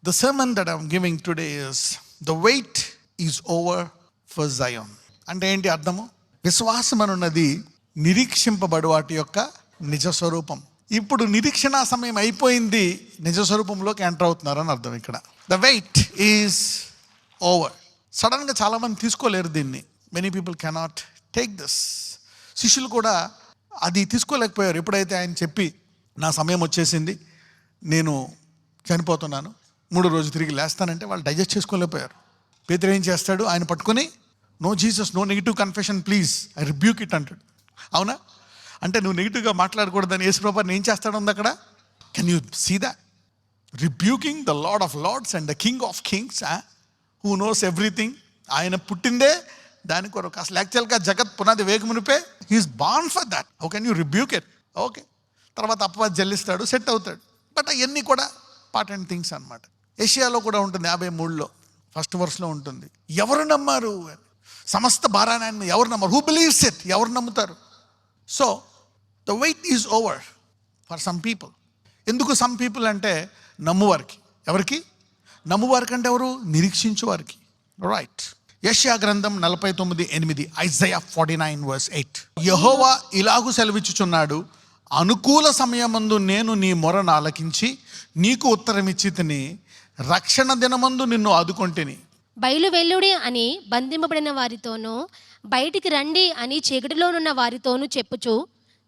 The sermon that I'm giving today is the wait is over for Zion. అంటే ఏంటి అర్థము? విశ్వాసం అనున్నది నిరీక్షింపబడు వాటి యొక్క నిజ స్వరూపం. ఇప్పుడు నిరీక్షణ సమయం అయిపోయింది, నిజ స్వరూపంలోకి ఎంటర్ అవుతున్నారని అర్థం. ఇక్కడ ద వెయిట్ ఈజ్ ఓవర్. సడన్గా చాలామంది తీసుకోలేరు దీన్ని. Many people cannot take this. శిష్యులు కూడా అది తీసుకోలేకపోయారు. ఎప్పుడైతే ఆయన చెప్పి నా సమయం వచ్చేసింది, నేను చనిపోతున్నాను, 3 రోజు తిరిగి లేస్తానంటే వాళ్ళు డైజెస్ట్ చేసుకోలేకపోయారు. పేతురు ఏం చేస్తాడు? ఆయన పట్టుకొని no Jesus, no negative confession please, I rebuke it అంటాడు. అవునా? అంటే నువ్వు నెగిటివ్గా మాట్లాడకూడదని యేసుప్రభుని ఏం చేస్తాడు ఉంది అక్కడ? Can you see that? Rebuking the lord of lords and the king of kings, who knows everything. ఆయన పుట్టిందే దాని కొరకు. అసలు యాక్చువల్గా జగత్ పునాది వేగమునిపే he is born for that. How can you rebuke it? Okay, తర్వాత అపవాది జల్లిస్తాడు, సెట్ అవుతాడు. బట్ అవన్నీ కూడా పార్ట్ అండ్ థింగ్స్ అనమాట. ఏషియాలో కూడా ఉంటుంది 53లో 1st వర్స్లో ఉంటుంది, ఎవరు నమ్మారు? సమస్త భారాన్ని ఎవరు నమ్మరు? Who believes it? ఎవరు నమ్ముతారు? So the wait is over for some people. ఎందుకు సమ్ పీపుల్ అంటే నమ్మువారికి. ఎవరికి? నమ్మువారికి అంటే ఎవరు? నిరీక్షించు వారికి. రైట్. యెషయా గ్రంథం 49:8, ఐజయా 49:8. యెహోవా ఇలాగు సెలవిచ్చుచున్నాడు, అనుకూల సమయమందు నేను నీ మొరను ఆలకించి నీకు ఉత్తరమిచ్చితిని, రక్షణ దినమందు నిన్ను ఆదుకొంటిని. బయలు వెల్లుడి అని బంధింపబడిన వారితోనూ, బయటికి రండి అని చీకటిలోనున్న వారితోనూ చెప్పుచు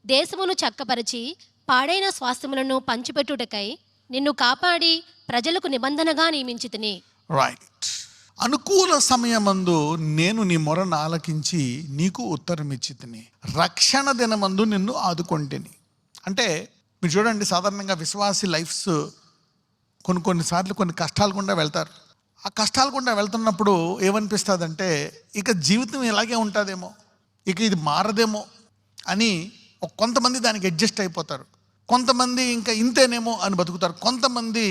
దేశమును చక్కపరిచి పాడైన స్వాస్థ్యములను పంచిపెట్టుటకై నిన్ను కాపాడి ప్రజలకు నిబంధనగా నియమించితిని. రైట్. అనుకూల సమయమందు నేను నీ మొరను ఆలకించి నీకు ఉత్తరమిచ్చితిని, రక్షణ దినమందు నిన్ను ఆదుకొంటిని. అంటే మీరు చూడండి, సాధారణంగా విశ్వాసి లైఫ్స్ కొన్నిసార్లు కొన్ని కష్టాలు గుండా వెళ్తారు. ఆ కష్టాలు గుండా వెళ్తున్నప్పుడు ఏమనిపిస్తుందంటే ఇక జీవితం ఇలాగే ఉంటుందేమో, ఇక ఇది మారదేమో అని కొంతమంది దానికి అడ్జస్ట్ అయిపోతారు. కొంతమంది ఇంకా ఇంతేనేమో అని బతుకుతారు. కొంతమంది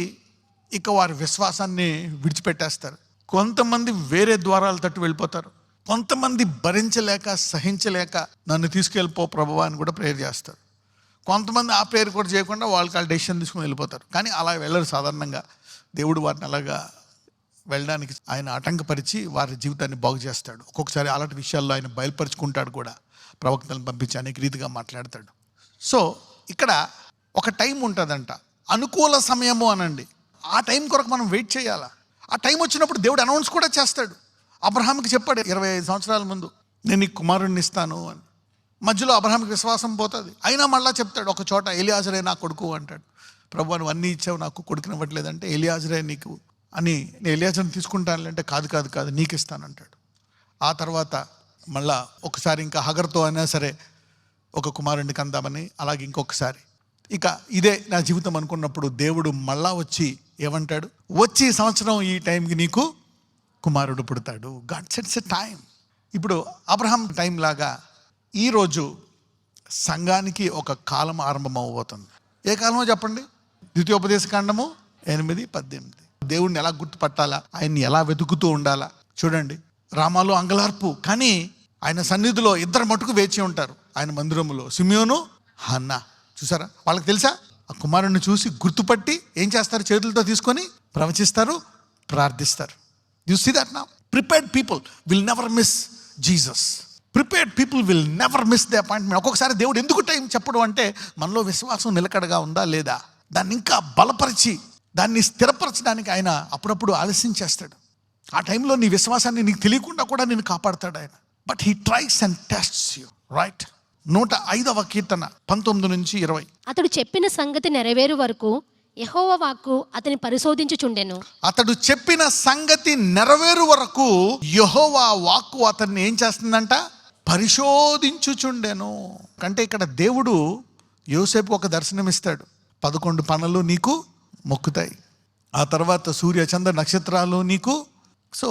ఇక వారి విశ్వాసాన్ని విడిచిపెట్టేస్తారు. కొంతమంది వేరే ద్వారాలు తట్టు వెళ్ళిపోతారు. కొంతమంది భరించలేక సహించలేక నన్ను తీసుకెళ్ళిపో ప్రభువా అని కూడా ప్రేయర్ చేస్తారు. కొంతమంది ఆ ప్రేయర్ కూడా చేయకుండా వాళ్ళకి డెసిషన్ తీసుకుని వెళ్ళిపోతారు. కానీ అలా వెళ్ళరు. సాధారణంగా దేవుడు వారిని అలాగా వెళ్ళడానికి ఆయన ఆటంకపరిచి వారి జీవితాన్ని బాగు చేస్తాడు. ఒక్కొక్కసారి అలాంటి విషయాల్లో ఆయన బయలుపరుచుకుంటాడు కూడా, ప్రవక్తలను పంపించి అనేక రీతిగా మాట్లాడతాడు. సో ఇక్కడ ఒక టైం ఉంటుందంట, అనుకూల సమయము అనండి. ఆ టైం కొరకు మనం వెయిట్ చేయాలా. ఆ టైం వచ్చినప్పుడు దేవుడు అనౌన్స్ కూడా చేస్తాడు. అబ్రహాంకి చెప్పాడు 25 సంవత్సరాల ముందు, నేను నీకు కుమారుణ్ణి ఇస్తాను అని. మధ్యలో అబ్రహాంకి విశ్వాసం పోతుంది. అయినా మళ్ళీ చెప్తాడు ఒక చోట, ఎలియాజరే నా కొడుకు అంటాడు. ప్రభువా నువ్వు అన్నీ ఇచ్చావు, నాకు కొడుకునివ్వట్లేదంటే ఎలియాజరే నీకు అని, నేను ఎలియాజర్ని తీసుకుంటాను అంటే కాదు నీకు ఇస్తానంటాడు. ఆ తర్వాత మళ్ళా ఒకసారి ఇంకా హగర్తో అయినా సరే ఒక కుమారుడిని కందామని, అలాగే ఇంకొకసారి. ఇక ఇదే నా జీవితం అనుకున్నప్పుడు దేవుడు మళ్ళా వచ్చి ఏమంటాడు? వచ్చి సంవత్సరం ఈ టైంకి నీకు కుమారుడు పుడతాడు. God sets a time. ఇప్పుడు అబ్రహాం టైం లాగా ఈరోజు సంఘానికి ఒక కాలం ఆరంభం అవ్వబోతుంది. ఏ కాలమో చెప్పండి? ద్వితీయోపదేశకాండము 8:18. దేవుడిని ఎలా గుర్తుపట్టాలా, ఆయన్ని ఎలా వెతుకుతూ ఉండాలా. చూడండి, రామాలో అంగలార్పు, కానీ ఆయన సన్నిధిలో 2 మటుకు వేచి ఉంటారు ఆయన మందిరములో, సిమియోను, హన్నా. చూసారా? వాళ్ళకి తెలుసా? ఆ కుమారుడిని చూసి గుర్తుపట్టి ఏం చేస్తారు? చేతులతో తీసుకొని ప్రవచిస్తారు, ప్రార్థిస్తారు. You see that now? Prepared people will never miss Jesus. Prepared people will never miss the appointment. ఒక్కొక్కసారి దేవుడు ఎందుకు టైం చెప్పడం అంటే మనలో విశ్వాసం నిలకడగా ఉందా లేదా, దాన్ని ఇంకా బలపరిచి దాన్ని స్థిరపరచడానికి ఆయన అప్పుడప్పుడు ఆలస్యం చేస్తాడు. ఆ టైంలో నీ విశ్వాసాన్ని నీకు తెలియకుండా కూడా నేను కాపాడతాడు ఆయన. But he tries and tests you. Right. 105వ కీర్తన 19-20. అతడు చెప్పిన సంగతి నెరవేరు వరకు యెహోవా వాక్కు అతని పరిశోధించుచుండెను. అతడు చెప్పిన సంగతి నెరవేరు వరకు యెహోవా వాక్కు అతన్ని ఏం చేస్తుందంట? పరిశోధించుచుండెను. అంటే ఇక్కడ దేవుడు యోసేపు ఒక దర్శనం ఇస్తాడు. 11 పనులు నీకు మొక్కుతాయి, ఆ తర్వాత సూర్య చంద్ర నక్షత్రాలు నీకు. సో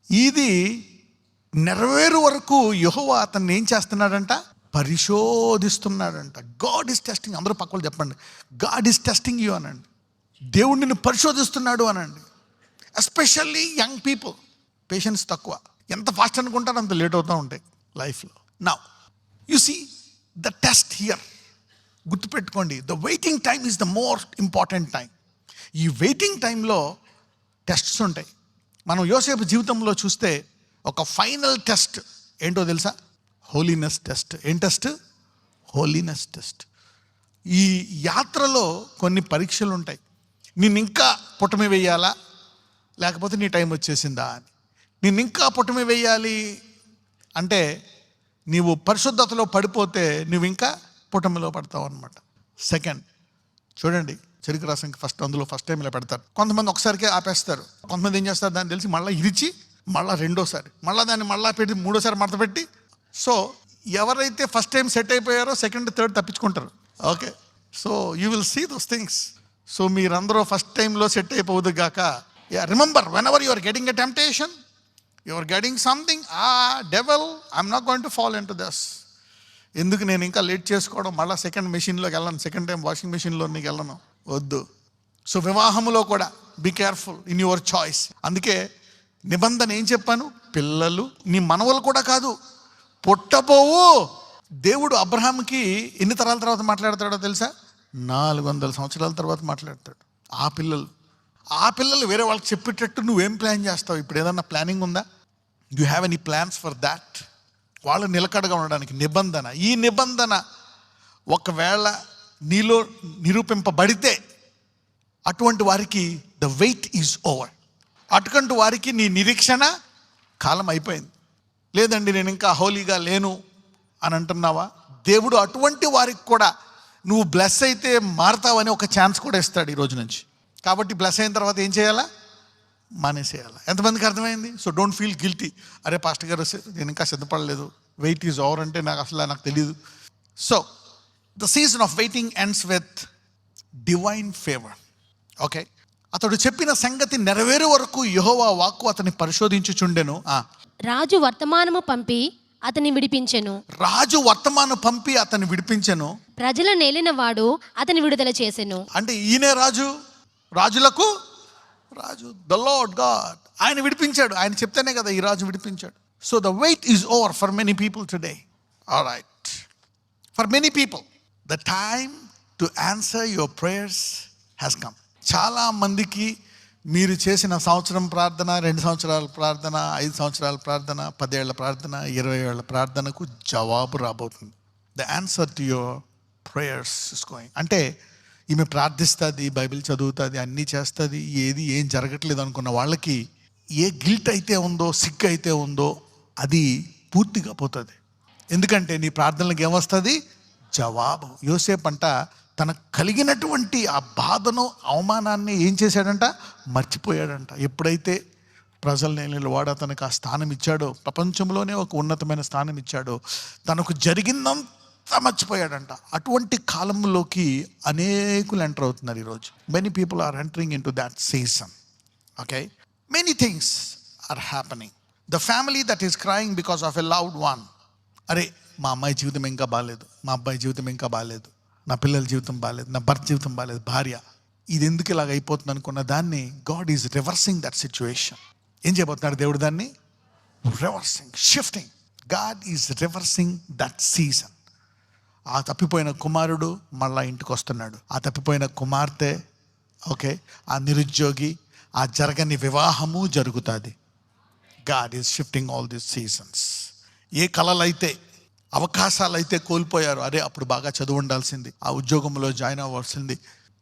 ఇది నెరవేరు వరకు యెహోవా అతన్ని ఏం చేస్తున్నాడంట? పరిశోధిస్తున్నాడంట. God is testing. అందరూ పక్కలు చెప్పండి, గాడ్ ఈస్ టెస్టింగ్ యూ అనండి. దేవుడు నిన్ను పరిశోధిస్తున్నాడు అనండి. ఎస్పెషల్లీ యంగ్ పీపుల్, పేషెన్స్ తక్కువ. ఎంత ఫాస్ట్ అనుకుంటారో అంత లేట్ అవుతూ ఉంటాయి లైఫ్లో. Now you see the test here. గుర్తుపెట్టుకోండి, the waiting time is the most important time. ఈ వెయిటింగ్ టైంలో టెస్ట్స్ ఉంటాయి. మనం యోసేపు జీవితంలో చూస్తే ఒక ఫైనల్ టెస్ట్ ఏంటో తెలుసా? Holiness test. ఏం టెస్ట్? Holiness test. ఈ యాత్రలో కొన్ని పరీక్షలు ఉంటాయి. నిన్ను ఇంకా పుటమి వేయాలా, లేకపోతే నీ టైం వచ్చేసిందా అని. నిన్ను ఇంకా పుటమి వేయాలి అంటే నీవు పరిశుద్ధతలో పడిపోతే నువ్వు ఇంకా పుటమిలో పడతావు అనమాట. సెకండ్ చూడండి, చెరుకు రసంకి ఫస్ట్ టైం ఇలా పెడతారు. కొంతమంది ఒకసారికే ఆపేస్తారు. కొంతమంది ఏం చేస్తారు, దాన్ని తెలిసి మళ్ళీ ఇరిచి మళ్ళీ రెండోసారి మళ్ళీ దాన్ని మళ్ళీ పెట్టి మూడోసారి మడత పెట్టి. సో ఎవరైతే ఫస్ట్ టైం సెట్ అయిపోయారో సెకండ్ థర్డ్ తప్పించుకుంటారు. Okay, so you will see those things. So మీరందరూ ఫస్ట్ టైంలో సెట్ అయిపోవద్దు గాక. Remember, whenever you are getting a temptation, you are getting something, devil, I'm not going to fall into this. ఎందుకు నేను ఇంకా late చేసుకోవడం, మళ్ళీ second మెషిన్లోకి వెళ్ళను, సెకండ్ టైం వాషింగ్ మెషిన్లోకి వెళ్ళను, వద్దు. సో వివాహంలో కూడా be careful in your choice. అందుకే నిబంధన ఏం చెప్పాను, పిల్లలు నీ మనవలు కూడా కాదు, పుట్టబోవు. దేవుడు అబ్రహాంకి ఎన్ని తరాల తర్వాత మాట్లాడతాడో తెలుసా? 400 సంవత్సరాల తర్వాత మాట్లాడతాడు. ఆ పిల్లలు వేరే వాళ్ళకి చెప్పేటట్టు నువ్వేం ప్లాన్ చేస్తావు? ఇప్పుడు ఏదన్నా ప్లానింగ్ ఉందా? You have any plans for that? వాళ్ళు నిలకడగా ఉండడానికి నిబంధన. ఈ నిబంధన ఒకవేళ నీలో నిరూపింపబడితే అటువంటి వారికి ద వెయిట్ ఈజ్ ఓవర్. అటువంటి వారికి నీ నిరీక్షణ కాలం అయిపోయింది. లేదండి నేను ఇంకా హోలీగా లేను అని అంటున్నావా? దేవుడు అటువంటి వారికి కూడా నువ్వు బ్లెస్ అయితే మారుతావని ఒక ఛాన్స్ కూడా ఇస్తాడు ఈ రోజు నుంచి. కాబట్టి బ్లెస్ అయిన తర్వాత ఏం చేయాలా? మానేసేయాలా. ఎంతమందికి అర్థమైంది? So don't feel guilty. అరే పాస్టర్ గారు నేను ఇంకా సిద్ధపడలేదు, వెయిట్ ఈజ్ ఓవర్ అంటే నాకు తెలియదు. So the season of waiting ends with divine favour. Okay, అతడు చెప్పిన సంగతి నెరవేరు వరకు యెహోవా వాక్కు అతన్ని పరిశోధించుచుండెను. రాజు వర్తమానము పంపి అతన్ని విడిపించెను. రాజు వర్తమానం పంపి అతన్ని విడిపించెను. ప్రజల నేలిన వాడు అతని విడుదల చేసెను. అంటే ఈయనే రాజు, రాజులకు రాజు, ద లార్డ్ గాడ్. ఆయన విడిపించాడు. ఆయన చెప్తేనే కదా ఈ రాజు విడిపించాడు. So the wait is over for many people today. Alright, for many people the time to answer your prayers has come. చాలా మందికి మీరు చేసిన సంవత్సరం ప్రార్థన, 2 సంవత్సరాల ప్రార్థన, 5 సంవత్సరాల ప్రార్థన, 10 ఏళ్ల ప్రార్థన, 20 ఏళ్ల ప్రార్థనకు జవాబు రాబోతుంది. The answer to your prayers is going. అంటే ఈమె ప్రార్థిస్తుంది, బైబిల్ చదువుతుంది, అన్నీ చేస్తుంది, ఏం జరగట్లేదు అనుకున్న వాళ్ళకి ఏ గిల్ట్ అయితే ఉందో, సిగ్గు అయితే ఉందో అది పూర్తిగా పోతుంది. ఎందుకంటే నీ ప్రార్థనలకు ఏమొస్తుంది? జవాబు. యోసేపు అంట తనకు కలిగినటువంటి ఆ బాధను, అవమానాన్ని ఏం చేశాడంట? మర్చిపోయాడంట. ఎప్పుడైతే ప్రజల నేలలో వాడు అతనికి ఆ స్థానం ఇచ్చాడో, ప్రపంచంలోనే ఒక ఉన్నతమైన స్థానం ఇచ్చాడో, తనకు జరిగిందంతా మర్చిపోయాడంట. అటువంటి కాలంలోకి అనేకులు ఎంటర్ అవుతున్నారు ఈరోజు. Many people are entering into that season. Okay, many things are happening. The family that is crying because of a loved one. అరే మా అమ్మాయి జీవితం ఇంకా బాగాలేదు, మా అబ్బాయి జీవితం ఇంకా బాగాలేదు, నా పిల్లల జీవితం బాగాలేదు, నా భర్త జీవితం బాగాలేదు, భార్య, ఇది ఎందుకు ఇలాగ అయిపోతుంది అనుకున్న దాన్ని God is reversing that situation. ఏం చేయబోతున్నాడు దేవుడు? దాన్ని reversing, shifting. God is reversing that season. ఆ తప్పిపోయిన కుమారుడు మళ్ళా ఇంటికి వస్తున్నాడు. ఆ తప్పిపోయిన కుమార్తె, ఓకే, ఆ నిరుద్యోగి, ఆ జరగని వివాహము జరుగుతుంది. God is shifting all these seasons. ఏ కళలైతే, అవకాశాలు అయితే కోల్పోయారు, అరే అప్పుడు బాగా చదువు ఉండాల్సింది, ఆ ఉద్యోగంలో జాయిన్ అవ్వాల్సింది,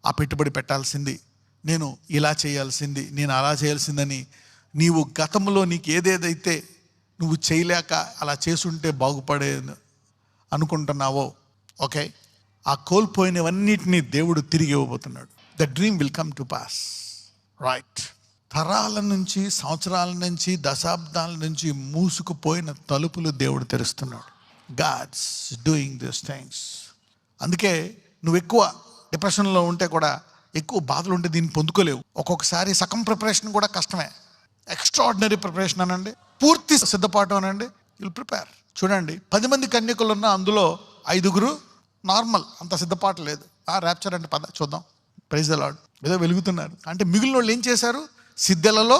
ఆ పెట్టుబడి పెట్టాల్సింది, నేను ఇలా చేయాల్సింది, నేను అలా చేయాల్సిందని నీవు గతంలో నీకు ఏదేదైతే నువ్వు చేయలేక అలా చేసుంటే బాగుపడే అనుకుంటున్నావో, ఓకే, ఆ కోల్పోయినవన్నిటినీ దేవుడు తిరిగి ఇవ్వబోతున్నాడు. The dream will come to pass. Right. తరాల నుంచి, సంవత్సరాల నుంచి, దశాబ్దాల నుంచి మూసుకుపోయిన తలుపులు దేవుడు తెరుస్తున్నాడు. God's doing this things. అందుకే నువ్వు ఎక్కువ డిప్రెషన్లో ఉంటే కూడా, ఎక్కువ బాధలు ఉంటే దీన్ని పొందుకోలేవు. ఒక్కొక్కసారి సగం ప్రిపరేషన్ కూడా కష్టమే. ఎక్స్ట్రాడినరీ ప్రిపరేషన్ అనండి, పూర్తి సిద్ధపాటు అనండి, విల్ ప్రిపేర్. చూడండి, 10 మంది కన్యకులు ఉన్న అందులో 5 నార్మల్, అంత సిద్ధపాటు లేదు. ర్యాప్చర్ అంటే పద చూద్దాం, ప్రైజ్ ద లార్డ్, ఏదో వెలుగుతున్నారు. అంటే మిగిలిన వాళ్ళు ఏం చేశారు? సిద్ధలలో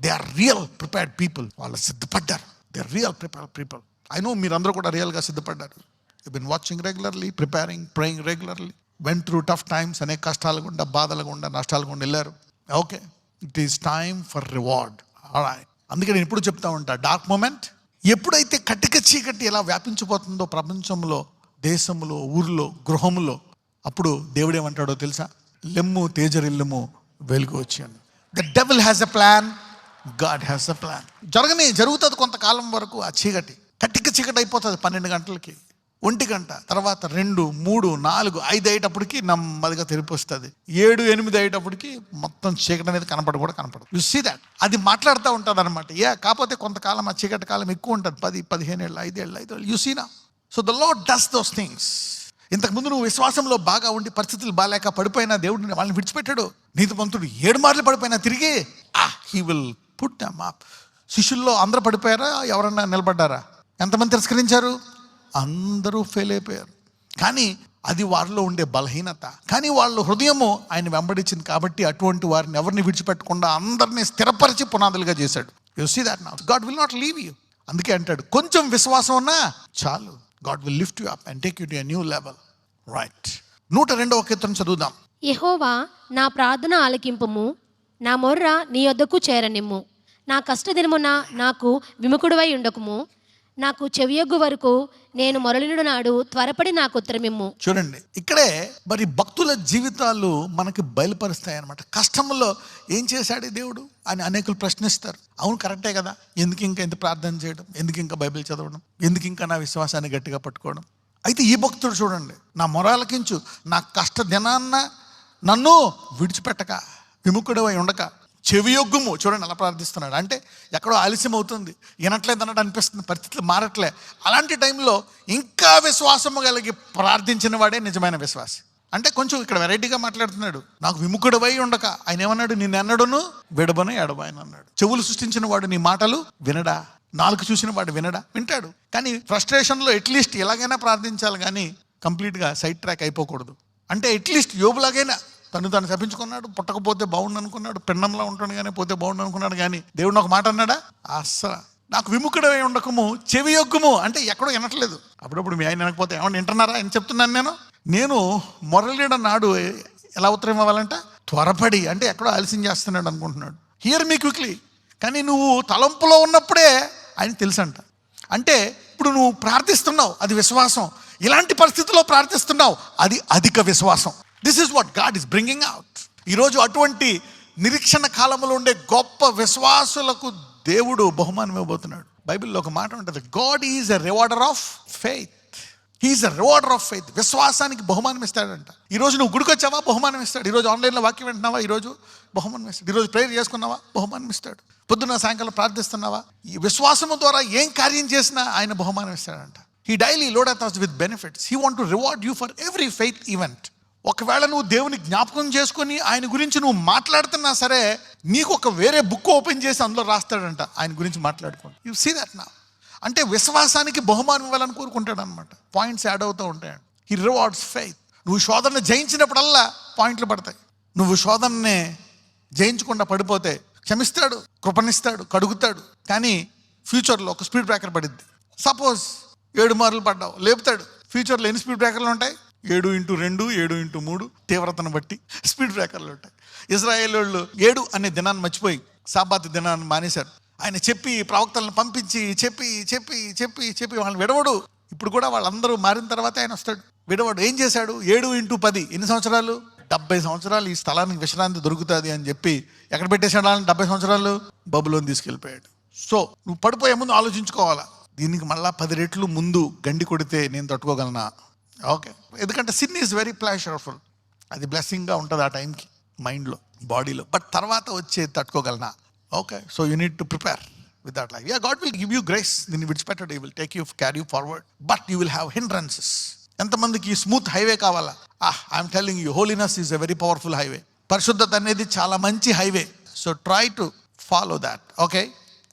they are real prepared people. వాళ్ళు సిద్ధపడ్డారు. They are real prepared people. I know మీరందరూ కూడా రియల్గా సిద్ధపడ్డారు. You been watching regularly, preparing, praying regularly, went through tough times. అనేక కష్టాలు గుండా, బాధలు గుండా, నష్టాలు గుండా వెళ్ళారు. Okay, it is time for reward. అందుకే నేను ఎప్పుడు చెప్తా ఉంటా, డార్క్ మూమెంట్ ఎప్పుడైతే కటిక చీకటి ఎలా వ్యాపించిపోతుందో ప్రపంచంలో, దేశంలో, ఊర్లో, గృహంలో, అప్పుడు దేవుడు ఏమంటాడో తెలుసా? లెమ్ము తేజరిల్లుము వెలుగు వచ్చాను. The devil has a plan, God has a plan. జరుగుతుంది కొంతకాలం వరకు. ఆ చీకటి కటిక చీకటి అయిపోతుంది 12 గంటలకి, 1 గంట, తర్వాత 2, 3, 4, 5 అయ్యేటప్పటికి నెమ్మదిగా తెరిపి వస్తుంది. 7, 8 అయ్యేటప్పటికి మొత్తం చీకటి అనేది కనపడదు. You see that. అది మాట్లాడుతూ ఉంటుంది అనమాట. కాకపోతే కొంతకాలం ఆ చీకటి కాలం ఎక్కువ ఉంటుంది, 10, 15 ఏళ్ళు, 5 ఏళ్ళు. యు సీ నా. So the lord does those things. ఇంతకుముందు నువ్వు విశ్వాసంలో బాగా ఉండి పరిస్థితులు బాగాలేక పడిపోయినా దేవుడు వాళ్ళని విడిచిపెట్టాడు. నీతిమంతుడు 7 మార్లు పడిపోయినా తిరిగి he will put them up. శిష్యుల్లో అందరూ పడిపోయారా? ఎవరన్నా నిలబడ్డారా? ఎంతమంది తిరస్కరించారు? అందరూ ఫెయిల్ అయిపోయారు. కానీ అది వారిలో ఉండే బలహీనత. కానీ వాళ్ళ హృదయము ఆయన వెంబడించింది కాబట్టి అటువంటి వారిని ఎవరిని విడిచిపెట్టకుండా అందరినీ స్థిరపరిచి పునాదులుగా చేశాడు. You see that now. God will not leave you. అందుకే అంటాడు, కొంచెం విశ్వాసం ఉన్నా చాలు, God will lift you up and take you to a new level. Right. 102వ కీర్తన చదువుదాం. యెహోవా నా ప్రార్థన ఆలకింపుము, నా మొర్ర నీ యొద్దకు చేరనిమ్ము. నా కష్టదినమున నాకు విముఖుడువై ఉండకుము. నాకు చెవియొగ్గు వరకు నేను మొరలినుడు నాడు త్వరపడి నాకు ఉత్తరమిమ్ము. చూడండి, ఇక్కడే మరి భక్తుల జీవితాలు మనకి బయలుపరుస్తాయి అన్నమాట. కష్టంలో ఏం చేశాడు ఈ దేవుడు అని అనేకులు ప్రశ్నిస్తారు. అవును, కరెక్టే కదా. ఎందుకు ఇంకా ఎంత ప్రార్థన చేయడం, ఎందుకు ఇంకా బైబిల్ చదవడం, ఎందుకు ఇంకా నా విశ్వాసాన్ని గట్టిగా పట్టుకోవడం. అయితే ఈ భక్తుడు చూడండి, నా మొరాలకించు, నా కష్ట దినాన్న నన్ను విడిచిపెట్టక, విముఖుడవై ఉండక, చెవియొగ్గుము. చూడండి అలా ప్రార్థిస్తున్నాడు. అంటే ఎక్కడో ఆలస్యం అవుతుంది, వినట్లేదు అన్నట్టు అనిపిస్తుంది, పరిస్థితులు మారట్లే. అలాంటి టైంలో ఇంకా విశ్వాసము కలిగి ప్రార్థించిన వాడే నిజమైన విశ్వాసి. అంటే కొంచెం ఇక్కడ వెరైటీగా మాట్లాడుతున్నాడు. నాకు విముఖుడవై ఉండక, ఆయన ఏమన్నాడు? నిన్ను ఎన్నడును విడబను ఎడబాయను అన్నాడు. చెవులు సృష్టించిన వాడు నీ మాటలు వినడా? నాలుగు చూసిన వాడు వినడా? వింటాడు. కానీ ఫ్రస్ట్రేషన్లో అట్లీస్ట్ ఎలాగైనా ప్రార్థించాలి, కానీ కంప్లీట్గా సైడ్ ట్రాక్ అయిపోకూడదు. అంటే అట్లీస్ట్ యోబులాగైనా తను శపించుకున్నాడు. పుట్టకపోతే బాగుండు అనుకున్నాడు, పిండంలో ఉంటాడు కానీ పోతే బాగుండు అనుకున్నాడు. కానీ దేవుడు ఒక మాట అన్నాడా? అస్సలు. నాకు విముఖుడై ఉండకము, చెవి యొగ్గుము. అంటే ఎక్కడో వినట్లేదు. అప్పుడప్పుడు మీ ఆయన వినకపోతే ఏమన్నా వింటున్నారా అని చెప్తున్నాను. నేను మొరలిన నాడు ఎలా ఉత్తరం ఇవ్వాలంట? త్వరపడి. అంటే ఎక్కడో ఆలస్యం చేస్తున్నాడు అనుకుంటున్నాడు. Here me quickly. కానీ నువ్వు తలంపులో ఉన్నప్పుడే ఆయన తెలుసంట. అంటే ఇప్పుడు నువ్వు ప్రార్థిస్తున్నావు, అది విశ్వాసం. ఇలాంటి పరిస్థితుల్లో ప్రార్థిస్తున్నావు, అది అధిక విశ్వాసం. This is what God is bringing out. ఈరోజు అటువంటి నిరీక్షణ కాలంలో ఉండే గొప్ప విశ్వాసులకు దేవుడు బహుమానం ఇవ్వబోతున్నాడు. బైబిల్లో ఒక మాట ఉంటుంది, God is a rewarder of faith. He is a rewarder of faith. విశ్వాసానికి బహుమానం ఇస్తాడంట. ఈరోజు నువ్వు గుడికి వచ్చావా? బహుమానం ఇస్తాడు. ఈరోజు ఆన్లైన్లో వాక్యం వింటున్నావా? ఈరోజు బహుమానం ఇస్తాడు. ఈరోజు ప్రేయర్ చేసుకున్నావా? బహుమానం ఇస్తాడు. పొద్దున్న సాయంకాలం ప్రార్థిస్తున్నావా? ఈ విశ్వాసము ద్వారా ఏం కార్యం చేసినా ఆయన బహుమానం ఇస్తాడంట. He daily loadeth us with benefits. He want to reward you for every faith event. ఒకవేళ నువ్వు దేవుని జ్ఞాపకం చేసుకొని ఆయన గురించి నువ్వు మాట్లాడుతున్నా సరే, నీకు ఒక వేరే బుక్ ఓపెన్ చేసి అందులో రాస్తాడంట ఆయన గురించి మాట్లాడుకోండి. యు సీ దట్ నా. అంటే విశ్వాసానికి బహుమానం ఇవ్వాలని కోరుకుంటాడు అనమాట. పాయింట్స్ యాడ్ అవుతూ ఉంటాయండి. He rewards faith. నువ్వు శోధన జయించినప్పుడల్లా పాయింట్లు పడతాయి. నువ్వు శోధననే జయించకుండా పడిపోతే క్షమిస్తాడు, కృపణిస్తాడు, కడుగుతాడు. కానీ ఫ్యూచర్లో ఒక స్పీడ్ బ్రేకర్ పడిద్ది. సపోజ్ 7 మార్లు పడ్డావు, లేపుతాడు. ఫ్యూచర్లో ఎన్ని స్పీడ్ బ్రేకర్లు ఉంటాయి? 7x2, 7x3 తీవ్రతను బట్టి స్పీడ్ బ్రేకర్లు ఉంటాయి. ఇజ్రాయేల్ వాళ్ళు 7 అనే దినాన్ని మర్చిపోయి సాబాత్ దినాన్ని మానేశారు. ఆయన చెప్పి ప్రవక్తలను పంపించి చెప్పి వాళ్ళని విడవడు. ఇప్పుడు కూడా వాళ్ళందరూ మారిన తర్వాత ఆయన వస్తాడు. విడవడు. ఏం చేశాడు? 7x10 ఎన్ని సంవత్సరాలు? 70 సంవత్సరాలు ఈ స్థలానికి విశ్రాంతి దొరుకుతుంది అని చెప్పి ఎక్కడ పెట్టేశాడు? 70 సంవత్సరాలు బబులోని తీసుకెళ్ళిపోయాడు. సో నువ్వు పడిపోయే ముందు ఆలోచించుకోవాలా, దీనికి మళ్ళా 10 రెట్లు ముందు గండి కొడితే నేను తట్టుకోగలనా? ఓకే. ఎందుకంటే సిన్ ఈజ్ వెరీ ప్లెజరఫుల్. అది బ్లెస్సింగ్గా ఉంటుంది ఆ టైంకి, మైండ్లో, బాడీలో. బట్ తర్వాత వచ్చే తట్టుకోగలనా? Okay. So you need to prepare with that life. God will give you grace. దీన్ని విడిచిపెట్టడు. You will take you, carry you forward. But you will have hindrances. ఎంతమందికి స్మూత్ హైవే కావాలా? I'm telling you, holiness is a very powerful highway. పరిశుద్ధత అనేది చాలా మంచి highway. So try to follow that. Okay.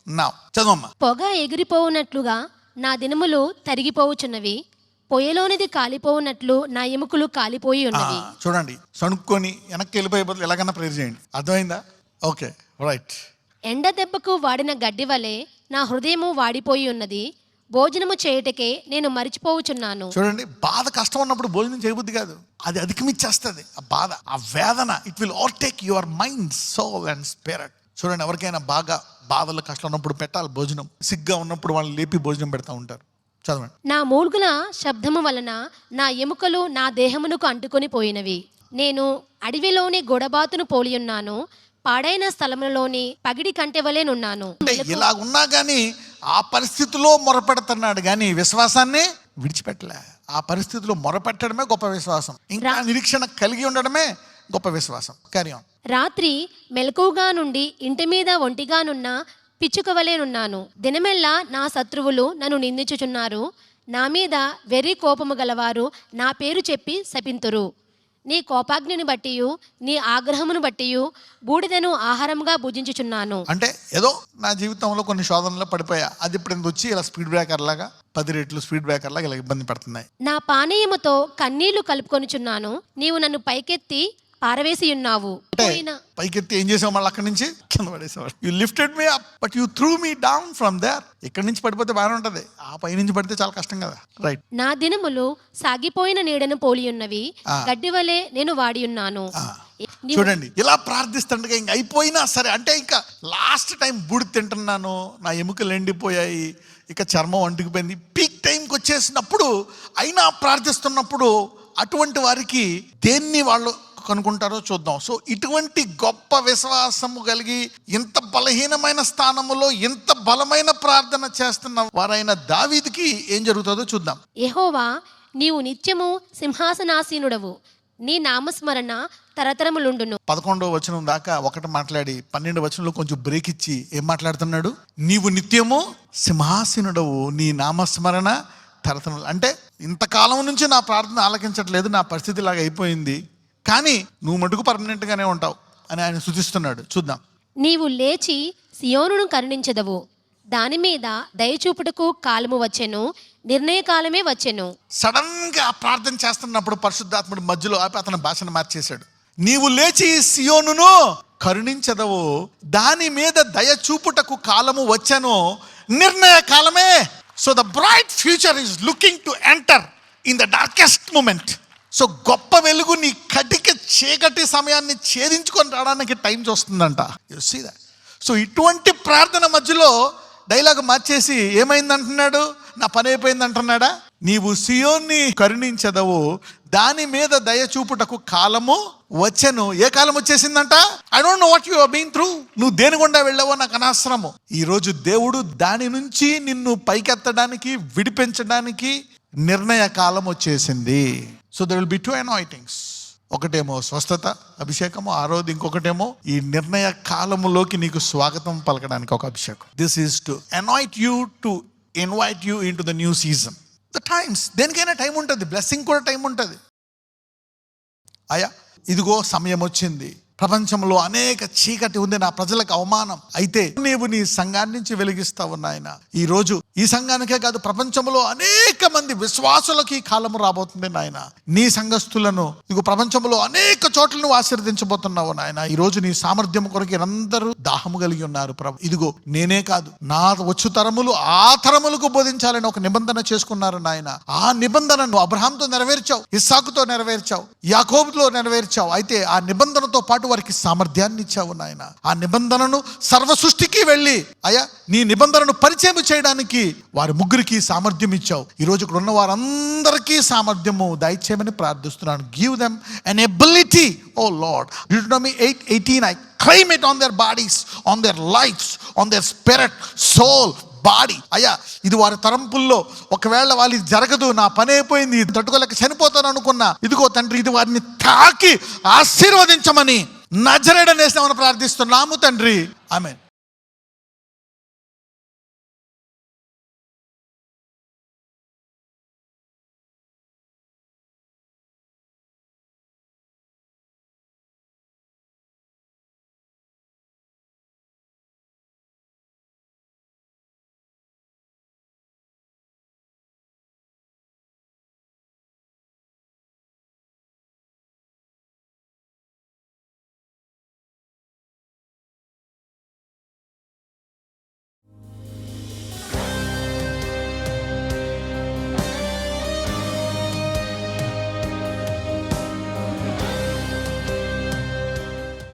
Now చదవమ్మా. పొగ ఎగిరిపోవునట్లుగా నా దినములు తరిగిపోవుచున్నవి, పొయ్యలోనిది కాలిపోవునట్లు నా ఎముకలు కాలిపోయి ఉన్నవి. చూడండి, సణుక్కొని వెనక్కి వెళ్ళిపోయే బదులు ఎలాగన్నా ప్రేర్ చేయండి. అర్థమైందా? Okay, right. ఎండ దెబ్బకు వాడిన గడ్డి వలె నా హృదయము వాడిపోయి ఉన్నది, భోజనము చేయుటకే నేను మరిచిపోవుచున్నాను. చూడండి, బాధ కష్టం ఉన్నప్పుడు భోజనం చేయబుద్ధి కాదు, అది అధిగమించేస్తుంది. ఆ బాధ, ఆ వేదన, it will overtake your mind, soul and spirit. చూడండి, ఎవరికైనా బాగా బాధలు కష్టం ఉన్నప్పుడు పెట్టాలి భోజనం. సిగ్గా ఉన్నప్పుడు వాళ్ళని లేపి భోజనం పెడతా ఉంటారు. చదవండి. నా మూల్గుల శబ్దము వలన నా ఎముకలు నా దేహమునకు అంటుకొని పోయినవి. నేను అడవిలోని గొడబాతును పోలియున్నాను, పాడైన స్థలములోని పగిడి కంటెవలేనున్నాను. అంటే ఇలా ఉన్నా కానీ ఆ పరిస్థితిలో మొరపెడుతున్నాడు కానీ విశ్వాసాన్ని విడిచిపెట్టలే. ఆ పరిస్థితిలో మొరపెట్టడమే గొప్ప విశ్వాసం, ఇంకా నిరీక్షణ కలిగి ఉండడమే గొప్ప విశ్వాసం. Carry on. రాత్రి మెలకువగా నుండి ఇంటి మీద ఒంటిగానున్న పిచ్చుకవలేనున్నాను. దినమెల్లా నా శత్రువులు నన్ను నిందించుచున్నారు. నా మీద వెర్రి కోపము గలవారు నా పేరు చెప్పి శపింతురు. నీ కోపాగ్నిని బట్టియు నీ ఆగ్రహమును బట్టియు బూడిదను ఆహారంగా భుజించుచున్నాను. అంటే ఏదో నా జీవితంలో కొన్ని శోధనలో పడిపోయా, అది ఇప్పుడు వచ్చి ఇలా స్పీడ్ బ్రేకర్ లాగా 10 రెట్లు స్పీడ్ బ్రేకర్ లాగా ఇలా ఇబ్బంది పడుతున్నాయి. నా పానీయముతో కన్నీళ్లు కలుపుకొనుచున్నాను. నీవు నన్ను పైకెత్తి పారవేసి ఉన్నావు. పైకెత్తి ఏం చేసావు? మళ్ళీ అక్కడి నుంచి కింద పడేసేవాడు. You lifted me up but you threw me down from there. ఇక్కడి నుంచి పడిపోతే బాగానే ఉంటది, ఆ పై నుంచి పడితే చాలా కష్టం కదా. రైట్. నా దినములు సాగిపోయిన నీడను పోలి ఉన్నవి, గడ్డి వలె నేను వాడి ఉన్నాను. చూడండి, ఇలా ప్రార్థిస్తుండగా ఇంక అయిపోయినా సరే, అంటే ఇంకా లాస్ట్ టైం బూడి తింటున్నాను, నా ఎముకలు ఎండిపోయాయి, ఇక చర్మం అంటుకుపోయింది, పీక్ టైంకి వచ్చేసినప్పుడు అయినా ప్రార్థిస్తున్నప్పుడు అటువంటి వారికి దేన్ని వాళ్ళు కనుక్కుంటారో చూద్దాం. సో ఇటువంటి గొప్ప విశ్వాసము కలిగి ఇంత బలహీనమైన స్థానములో ఇంత బలమైన ప్రార్థన చేస్తున్న వారైన దావీదుకి ఏం జరుగుతుందో చూద్దాం. యెహోవా, నీవు నిత్యము సింహాసనాసీనుడవు, నీ నామస్మరణ తరతరములుండును. 11వ వచనం దాకా ఒకటి మాట్లాడి 12వ వచనంలో కొంచెం బ్రేక్ ఇచ్చి ఏం మాట్లాడుతున్నాడు? నీవు నిత్యము సింహాసీనుడవు, నీ నామస్మరణ తరతరములు. అంటే ఇంతకాలం నుంచి నా ప్రార్థన ఆలకించట్లేదు, నా పరిస్థితి ఇలాగ అయిపోయింది, కానీ నువ్వు మటుకు పర్మనెంట్గానే ఉంటావు అని ఆయన సూచిస్తున్నాడు. చూద్దాం. నీవు లేచి సియోనును కరుణించెదవు, దాని మీద దయచూపుటకు కాలము వచ్చెను, నిర్ణయ కాలమే వచ్చెను. సడన్ గా ప్రార్థన చేస్తున్నప్పుడు పరిశుద్ధాత్ముడు మధ్యలో ఆపి అతని భాషను మార్చేశాడు. నీవు లేచి సియోనును కరుణించెదవు, దాని మీద దయచూపుటకు కాలము వచ్చెను, నిర్ణయ కాలమే. So the bright future is looking to enter in the darkest moment. So గొప్ప వెలుగు నీ కటిక చీకటి సమయాన్ని ఛేదించుకొని రావడానికి టైం చూస్తుందంట. You see that. సో ఇటువంటి ప్రార్థన మధ్యలో డైలాగ్ మార్చేసి ఏమైందంటున్నాడు? నా పని అయిపోయింది అంటున్నాడా? నీవు సియోన్ని కరుణించదవు, దాని మీద దయచూపుటకు కాలము వచ్చెను. ఏ కాలం వచ్చేసిందంట? I don't know what you have been through. నువ్వు దేని గుండా వెళ్ళావో నాకు అనవసరము. ఈరోజు దేవుడు దాని నుంచి నిన్ను పైకెత్తడానికి, విడిపించడానికి నిర్ణయ కాలం వచ్చేసింది. So there will be 2 అనాయింటింగ్స్. ఒకటేమో స్వస్థత అభిషేకము, ఆరోది ఇంకొకటేమో ఈ నిర్ణయ కాలములోకి నీకు స్వాగతం పలకడానికి ఒక అభిషేకం. This is to anoint you, to invite you in to the new season. The times, దేనికైనా టైం ఉంటుంది, బ్లెస్సింగ్ కూడా టైం ఉంటుంది. అయ్యా, ఇదిగో సమయం వచ్చింది, ప్రపంచంలో అనేక చీకటి ఉంది, నా ప్రజలకు అవమానం, అయితే నీవు నీ సంఘాన్ని నుంచి వెలిగిస్తావు నాయన. ఈ రోజు ఈ సంఘానికే కాదు, ప్రపంచంలో అనేక మంది విశ్వాసులకి ఈ కాలము రాబోతుంది నాయన. నీ సంఘస్థులను ఇదిగో ప్రపంచంలో అనేక చోట్ల నువ్వు ఆశీర్వదించబోతున్నావు నాయన. ఈ రోజు నీ సామర్థ్యం కొరకు అందరూ దాహము కలిగి ఉన్నారు ప్రభు. ఇదిగో నేనే కాదు, నా వచ్చు తరములు ఆ తరములకు బోధించాలని ఒక నిబంధన చేసుకున్నారు నాయన. ఆ నిబంధనను అబ్రహాంతో నెరవేర్చావు, ఇస్సాకుతో నెరవేర్చావు, యాకోబుతో నెరవేర్చావు. అయితే ఆ నిబంధనతో పాటు వారికి సామర్థ్యాన్ని ఇచ్చావు నాయన. ఆ నిబంధనను సర్వ సృష్టికి వెళ్ళి అయ్యా నీ నిబంధనను పరిచయం చేయడానికి వారి ముగ్గురికి సామర్థ్యం ఇచ్చావు. ఈరోజు ఇక్కడ ఉన్న వారందరికీ సామర్థ్యము దయచేయమని ప్రార్థిస్తున్నాను. Give them an ability, oh Lord. Deuteronomy 8:18, I claim it on their bodies, on their lives, on their spirit, soul, body. అయ్యా, ఇది వారి తరంపుల్లో ఒకవేళ వాళ్ళు జరగదు, నా పని అయిపోయింది, తట్టుకోలేక చనిపోతాను అనుకున్నా, ఇదిగో తండ్రి ఇది వారిని తాకి ఆశీర్వదించమని నజరేయుడైన యేసునామమున ప్రార్థిస్తున్నాము తండ్రి. ఆమేన్.